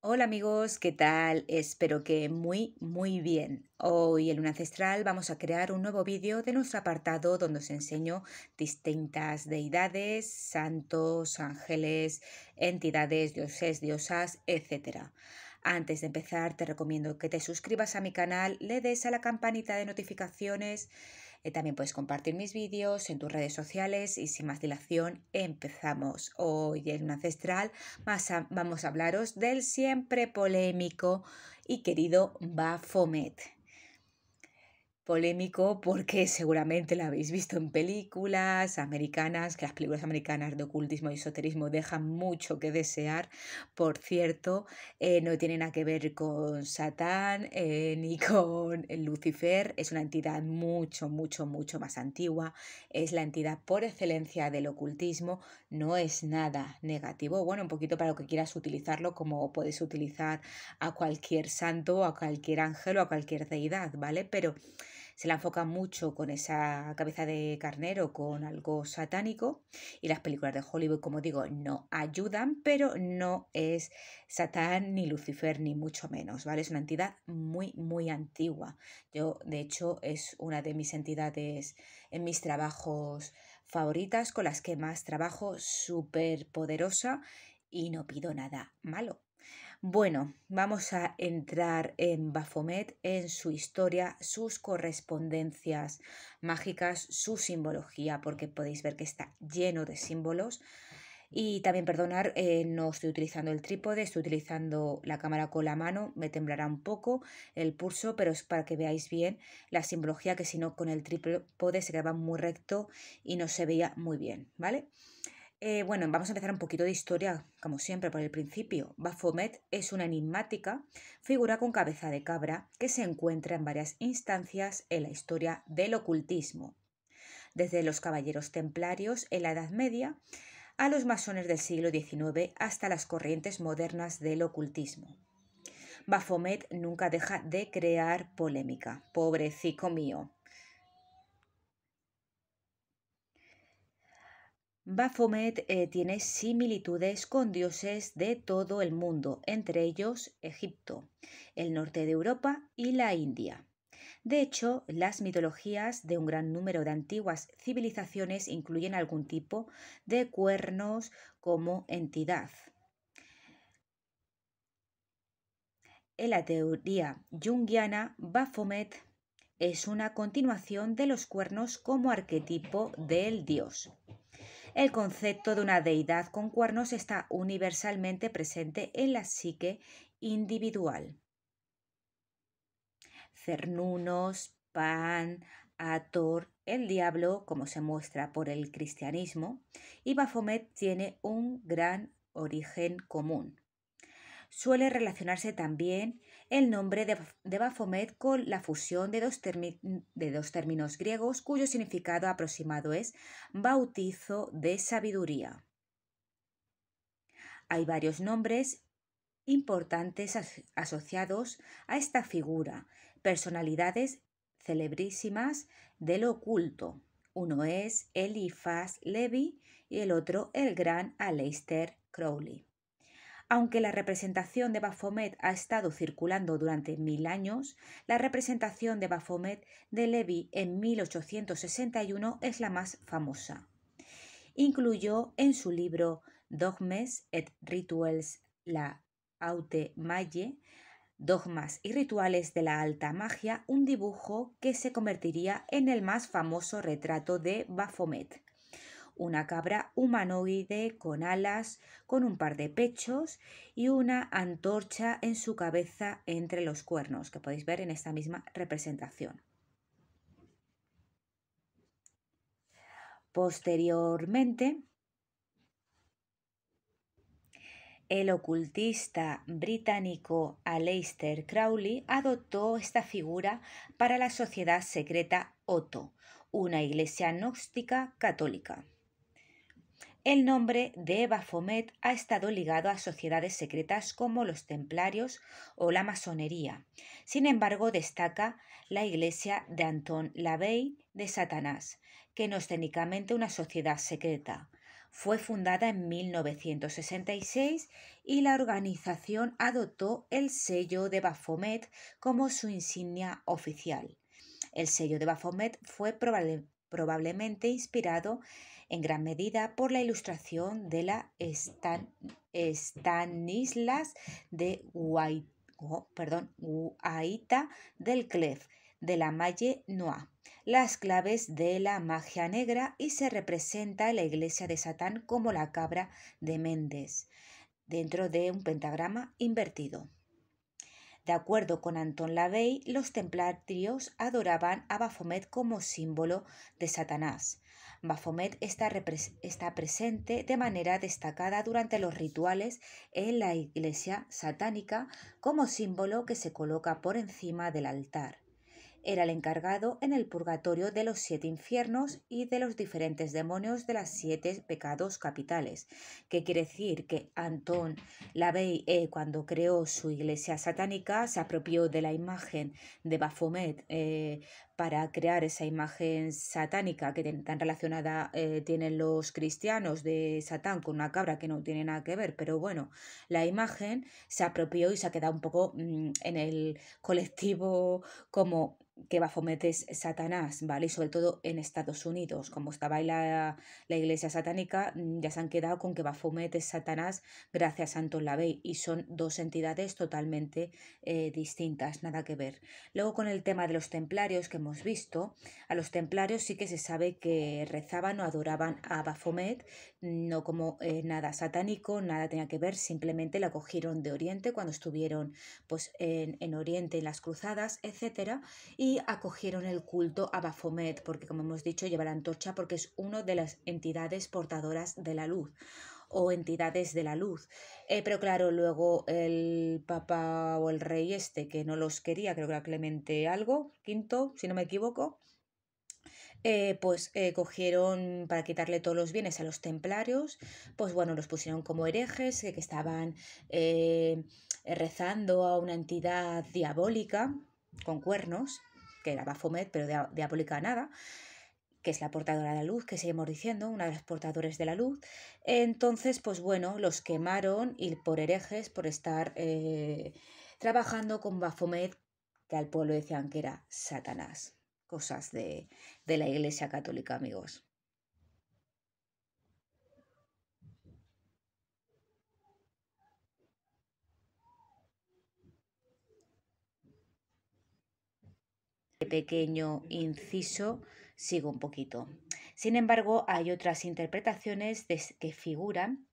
Hola amigos, ¿qué tal? Espero que muy bien. Hoy en Luna Ancestral vamos a crear un nuevo vídeo de nuestro apartado donde os enseño distintas deidades, santos, ángeles, entidades, dioses, diosas, etcétera. Antes de empezar, te recomiendo que te suscribas a mi canal, le des a la campanita de notificaciones. También puedes compartir mis vídeos en tus redes sociales y sin más dilación empezamos. Hoy en Luna Ancestral vamos a hablaros del siempre polémico y querido Baphomet. Polémico porque seguramente lo habéis visto en películas americanas, que las películas americanas de ocultismo y esoterismo dejan mucho que desear. Por cierto, no tiene nada que ver con Satán ni con Lucifer. Es una entidad mucho más antigua. Es la entidad por excelencia del ocultismo. No es nada negativo. Bueno, un poquito para lo que quieras utilizarlo, como puedes utilizar a cualquier santo, a cualquier ángel o a cualquier deidad, ¿vale? Pero se la enfoca mucho con esa cabeza de carnero, con algo satánico, y las películas de Hollywood, como digo, no ayudan, pero no es Satán ni Lucifer, ni mucho menos, ¿vale? Es una entidad muy antigua. Yo, de hecho, es una de mis entidades en mis trabajos favoritas, con las que más trabajo, súper poderosa y no pido nada malo. Bueno, vamos a entrar en Baphomet, en su historia, sus correspondencias mágicas, su simbología, porque podéis ver que está lleno de símbolos. Y también perdonar, no estoy utilizando el trípode, estoy utilizando la cámara con la mano, me temblará un poco el pulso, pero es para que veáis bien la simbología, que si no con el trípode se quedaba muy recto y no se veía muy bien, ¿vale? Bueno, vamos a empezar un poquito de historia, como siempre, por el principio. Baphomet es una enigmática figura con cabeza de cabra que se encuentra en varias instancias en la historia del ocultismo, desde los caballeros templarios en la Edad Media a los masones del siglo XIX hasta las corrientes modernas del ocultismo. Baphomet nunca deja de crear polémica. Pobrecito mío. Baphomet tiene similitudes con dioses de todo el mundo, entre ellos Egipto, el norte de Europa y la India. De hecho, las mitologías de un gran número de antiguas civilizaciones incluyen algún tipo de cuernos como entidad. En la teoría junguiana, Baphomet es una continuación de los cuernos como arquetipo del dios. El concepto de una deidad con cuernos está universalmente presente en la psique individual. Cernunos, Pan, Hathor, el diablo, como se muestra por el cristianismo, y Baphomet tiene un gran origen común. Suele relacionarse también el nombre de Baphomet con la fusión de dos términos griegos cuyo significado aproximado es bautizo de sabiduría. Hay varios nombres importantes asociados a esta figura, personalidades celebrísimas del oculto. Uno es Eliphas Levi y el otro el gran Aleister Crowley. Aunque la representación de Baphomet ha estado circulando durante 1000 años, la representación de Baphomet de Levi en 1861 es la más famosa. Incluyó en su libro Dogmes et Rituals la Haute Magie, Dogmas y Rituales de la Alta Magia, un dibujo que se convertiría en el más famoso retrato de Baphomet. Una cabra humanoide con alas, con un par de pechos y una antorcha en su cabeza entre los cuernos, que podéis ver en esta misma representación. Posteriormente, el ocultista británico Aleister Crowley adoptó esta figura para la sociedad secreta Otto, una iglesia gnóstica católica. El nombre de Baphomet ha estado ligado a sociedades secretas como los templarios o la masonería. Sin embargo, destaca la iglesia de Anton LaVey de Satanás, que no es técnicamente una sociedad secreta. Fue fundada en 1966 y la organización adoptó el sello de Baphomet como su insignia oficial. El sello de Baphomet fue probablemente inspirado en gran medida por la ilustración de la Stanislas de Guaita del Clef de la Malle Noir, las claves de la magia negra, y se representa en la iglesia de Satán como la cabra de Mendes, dentro de un pentagrama invertido. De acuerdo con Anton LaVey, los templarios adoraban a Baphomet como símbolo de Satanás. Baphomet está presente de manera destacada durante los rituales en la iglesia satánica como símbolo que se coloca por encima del altar. Era el encargado en el purgatorio de los 7 infiernos y de los diferentes demonios de las 7 pecados capitales. ¿Qué quiere decir? Que Anton LaVey, cuando creó su iglesia satánica, se apropió de la imagen de Baphomet para crear esa imagen satánica que tan relacionada tienen los cristianos de Satán con una cabra que no tiene nada que ver, pero bueno, la imagen se apropió y se ha quedado un poco en el colectivo como que Baphomet es Satanás, ¿vale? Y sobre todo en Estados Unidos, como estaba ahí la iglesia satánica, ya se han quedado con que Baphomet es Satanás gracias a Anton LaVey, y son dos entidades totalmente distintas, nada que ver. Luego, con el tema de los templarios que hemos visto, a los templarios sí que se sabe que rezaban o adoraban a Baphomet, no como nada satánico, nada tenía que ver, simplemente la cogieron de Oriente cuando estuvieron pues en Oriente en las cruzadas, etcétera, y acogieron el culto a Baphomet porque, como hemos dicho, lleva la antorcha porque es una de las entidades portadoras de la luz o entidades de la luz. Pero claro, luego el papa o el rey que no los quería, creo que era Clemente algo, quinto, si no me equivoco, cogieron para quitarle todos los bienes a los templarios, pues bueno, los pusieron como herejes, que estaban rezando a una entidad diabólica con cuernos, que era Baphomet, pero diabólica nada, que es la portadora de la luz, que seguimos diciendo, una de las portadores de la luz. Entonces, pues bueno, los quemaron y por herejes, por estar trabajando con Baphomet, que al pueblo decían que era Satanás. Cosas de la Iglesia Católica, amigos. Pequeño inciso, sigo un poquito. Sin embargo, hay otras interpretaciones que figuran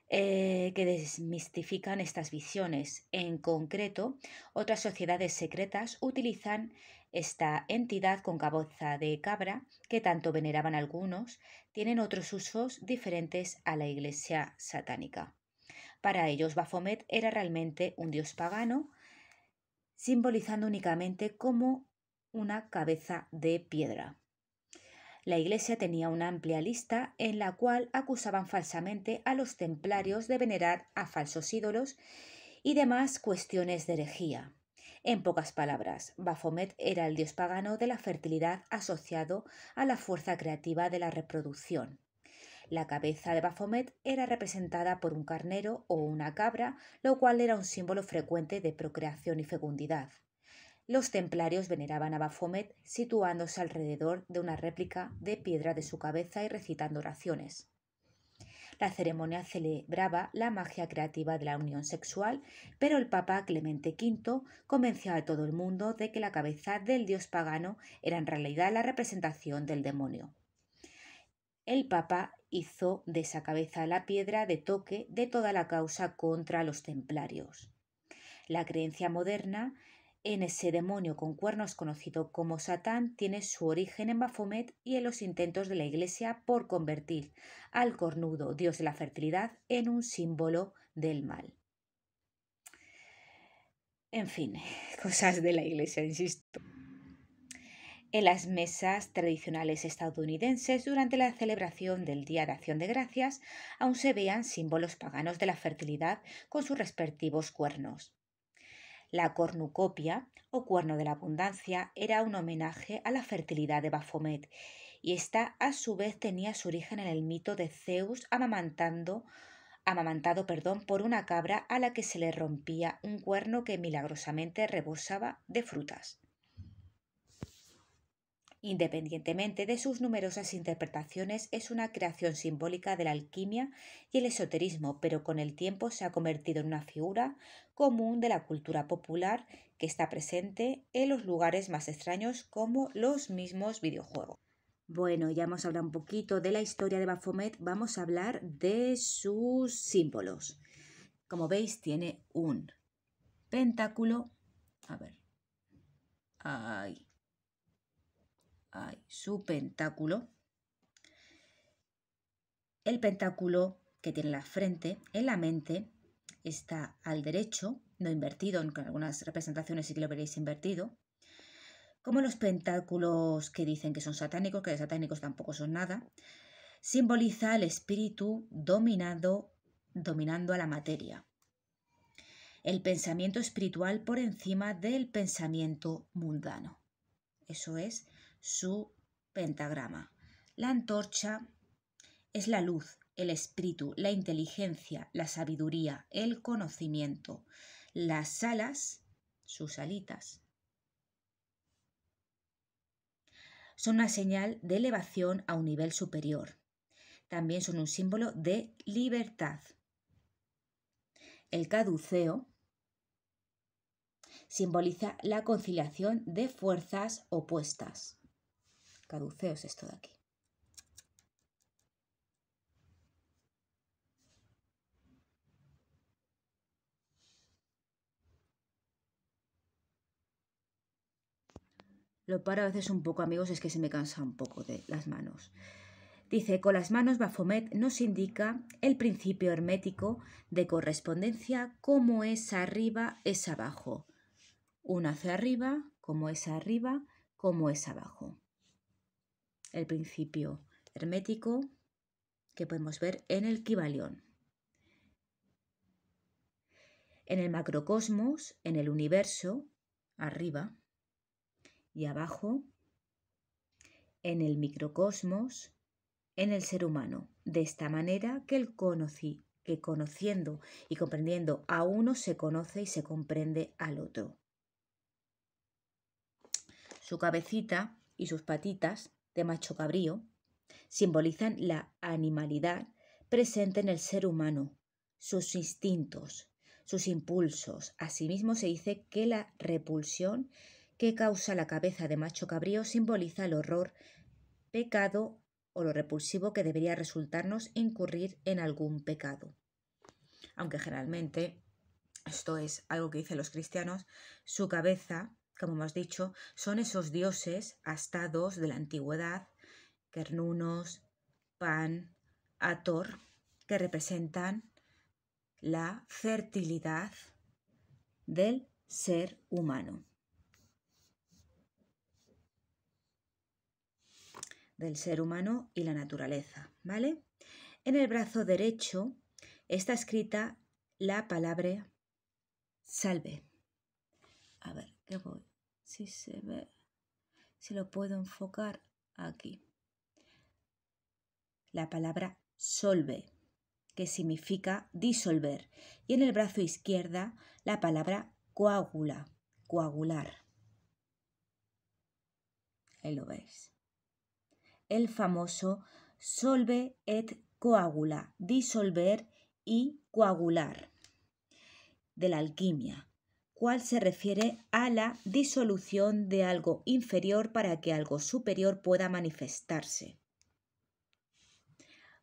que desmistifican estas visiones. En concreto, otras sociedades secretas utilizan esta entidad con cabeza de cabra que tanto veneraban algunos, tienen otros usos diferentes a la iglesia satánica. Para ellos, Baphomet era realmente un dios pagano, simbolizando únicamente como una cabeza de piedra. La Iglesia tenía una amplia lista en la cual acusaban falsamente a los templarios de venerar a falsos ídolos y demás cuestiones de herejía. En pocas palabras, Baphomet era el dios pagano de la fertilidad asociado a la fuerza creativa de la reproducción. La cabeza de Baphomet era representada por un carnero o una cabra, lo cual era un símbolo frecuente de procreación y fecundidad. Los templarios veneraban a Baphomet situándose alrededor de una réplica de piedra de su cabeza y recitando oraciones. La ceremonia celebraba la magia creativa de la unión sexual, pero el Papa Clemente V convenció a todo el mundo de que la cabeza del dios pagano era en realidad la representación del demonio. El Papa hizo de esa cabeza la piedra de toque de toda la causa contra los templarios. La creencia moderna en ese demonio con cuernos conocido como Satán tiene su origen en Baphomet y en los intentos de la Iglesia por convertir al cornudo dios de la fertilidad en un símbolo del mal. En fin, cosas de la Iglesia, insisto. En las mesas tradicionales estadounidenses durante la celebración del Día de Acción de Gracias aún se veían símbolos paganos de la fertilidad con sus respectivos cuernos. La cornucopia, o cuerno de la abundancia, era un homenaje a la fertilidad de Baphomet y esta a su vez tenía su origen en el mito de Zeus amamantado, por una cabra a la que se le rompía un cuerno que milagrosamente rebosaba de frutas. Independientemente de sus numerosas interpretaciones, es una creación simbólica de la alquimia y el esoterismo, pero con el tiempo se ha convertido en una figura común de la cultura popular que está presente en los lugares más extraños como los mismos videojuegos. Bueno, ya hemos hablado un poquito de la historia de Baphomet, vamos a hablar de sus símbolos. Como veis, tiene un pentáculo. A ver. Ahí. Su pentáculo. El pentáculo que tiene la frente, en la mente, está al derecho, no invertido, en algunas representaciones sí que lo veréis invertido. Como los pentáculos que dicen que son satánicos, que de satánicos tampoco son nada, simboliza el espíritu dominando a la materia. El pensamiento espiritual por encima del pensamiento mundano. Eso es su pentagrama. La antorcha es la luz, el espíritu, la inteligencia, la sabiduría, el conocimiento. Las alas, sus alitas, son una señal de elevación a un nivel superior. También son un símbolo de libertad. El caduceo simboliza la conciliación de fuerzas opuestas. Caduceo es esto de aquí. Lo paro a veces un poco, amigos, es que se me cansa un poco de las manos. Dice, con las manos Baphomet nos indica el principio hermético de correspondencia, como es arriba, es abajo. Una hacia arriba, como es abajo. El principio hermético que podemos ver en el Kybalión. En el macrocosmos, en el universo, arriba y abajo. En el microcosmos, en el ser humano, de esta manera que conociendo y comprendiendo a uno se conoce y se comprende al otro. Su cabecita y sus patitas de macho cabrío simbolizan la animalidad presente en el ser humano, sus instintos, sus impulsos. Asimismo se dice que la repulsión que causa la cabeza de macho cabrío simboliza el horror, pecado o lo repulsivo que debería resultarnos incurrir en algún pecado. Aunque generalmente, esto es algo que dicen los cristianos, su cabeza, como hemos dicho, son esos dioses astados de la antigüedad, Cernunnos, Pan, Hathor, que representan la fertilidad del ser humano. Del ser humano y la naturaleza, ¿vale? En el brazo derecho está escrita la palabra salve. A ver, ¿qué voy? Si se ve, si lo puedo enfocar aquí. La palabra solve, que significa disolver. Y en el brazo izquierda la palabra coagula, coagular. Ahí lo veis. El famoso solve et coagula, disolver y coagular, de la alquimia, cual se refiere a la disolución de algo inferior para que algo superior pueda manifestarse.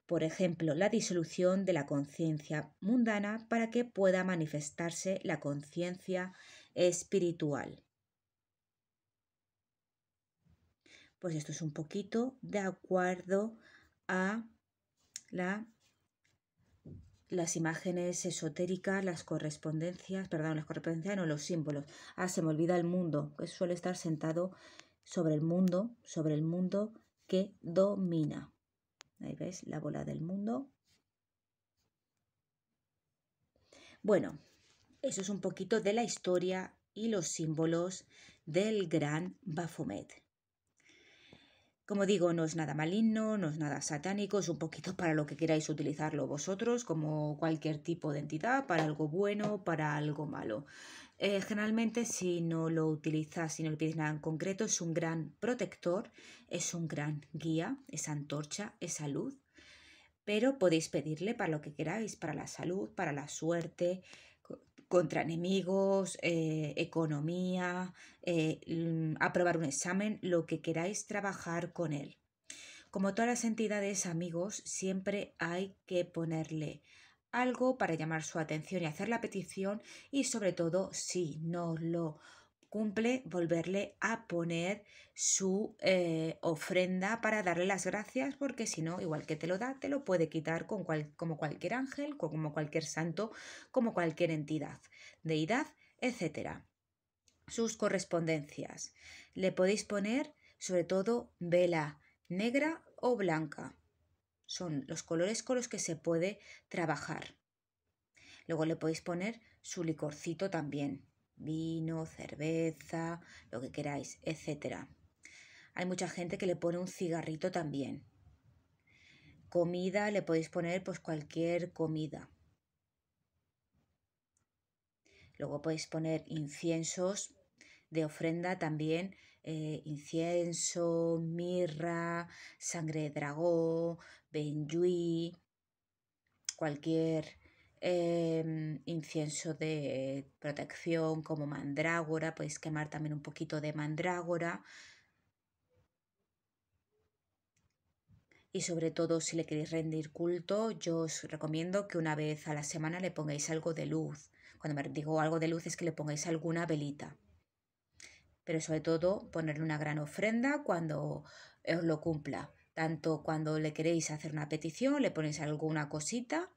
Por ejemplo, la disolución de la conciencia mundana para que pueda manifestarse la conciencia espiritual. Pues esto es un poquito de acuerdo a las imágenes esotéricas, los símbolos. Se me olvida el mundo, que suele estar sentado sobre el mundo que domina. Ahí ves la bola del mundo. Bueno, eso es un poquito de la historia y los símbolos del gran Baphomet. Como digo, no es nada maligno, no es nada satánico, es un poquito para lo que queráis utilizarlo vosotros, como cualquier tipo de entidad, para algo bueno, para algo malo. Generalmente si no lo utilizas, si no le pides nada en concreto, es un gran protector, es un gran guía, esa antorcha, esa luz, pero podéis pedirle para lo que queráis, para la salud, para la suerte, contra enemigos, economía, aprobar un examen, lo que queráis trabajar con él. Como todas las entidades, amigos, siempre hay que ponerle algo para llamar su atención y hacer la petición y sobre todo si no lo cumple, volverle a poner su ofrenda para darle las gracias porque si no, igual que te lo da, te lo puede quitar como cualquier ángel, como cualquier santo, como cualquier entidad, deidad, etcétera. Sus correspondencias. Le podéis poner sobre todo vela negra o blanca. Son los colores con los que se puede trabajar. Luego le podéis poner su licorcito también. Vino, cerveza, lo que queráis, etc. Hay mucha gente que le pone un cigarrito también. Comida, le podéis poner pues cualquier comida. Luego podéis poner inciensos de ofrenda también, incienso, mirra, sangre de dragón, benjuí, cualquier incienso de protección como mandrágora, podéis quemar también un poquito de mandrágora. Y sobre todo si le queréis rendir culto, yo os recomiendo que una vez a la semana le pongáis algo de luz. Cuando me digo algo de luz es que le pongáis alguna velita. Pero sobre todo ponerle una gran ofrenda cuando os lo cumpla. Tanto cuando le queréis hacer una petición, le ponéis alguna cosita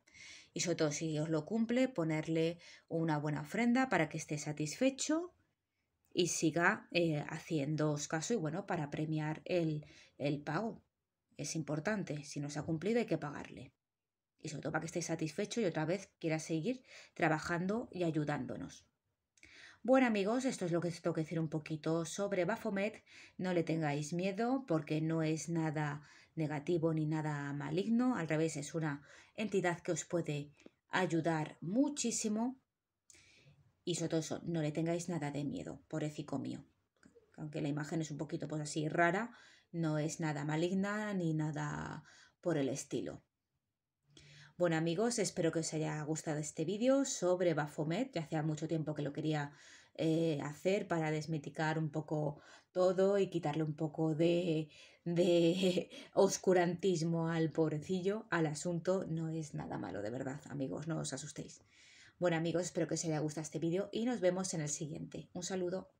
y sobre todo si os lo cumple, ponerle una buena ofrenda para que esté satisfecho y siga haciéndoos caso y bueno, para premiar el pago. Es importante, si no se ha cumplido hay que pagarle. Y sobre todo para que esté satisfecho y otra vez quiera seguir trabajando y ayudándonos. Bueno amigos, esto es lo que os tengo que decir un poquito sobre Baphomet. No le tengáis miedo porque no es nada negativo ni nada maligno. Al revés, es una entidad que os puede ayudar muchísimo. Y sobre todo eso, no le tengáis nada de miedo, pobrecito mío. Aunque la imagen es un poquito pues así rara, no es nada maligna ni nada por el estilo. Bueno amigos, espero que os haya gustado este vídeo sobre Baphomet. Ya hacía mucho tiempo que lo quería hacer para desmiticar un poco todo y quitarle un poco de oscurantismo al pobrecillo, al asunto. No es nada malo, de verdad, amigos, no os asustéis. Bueno amigos, espero que os haya gustado este vídeo y nos vemos en el siguiente. Un saludo.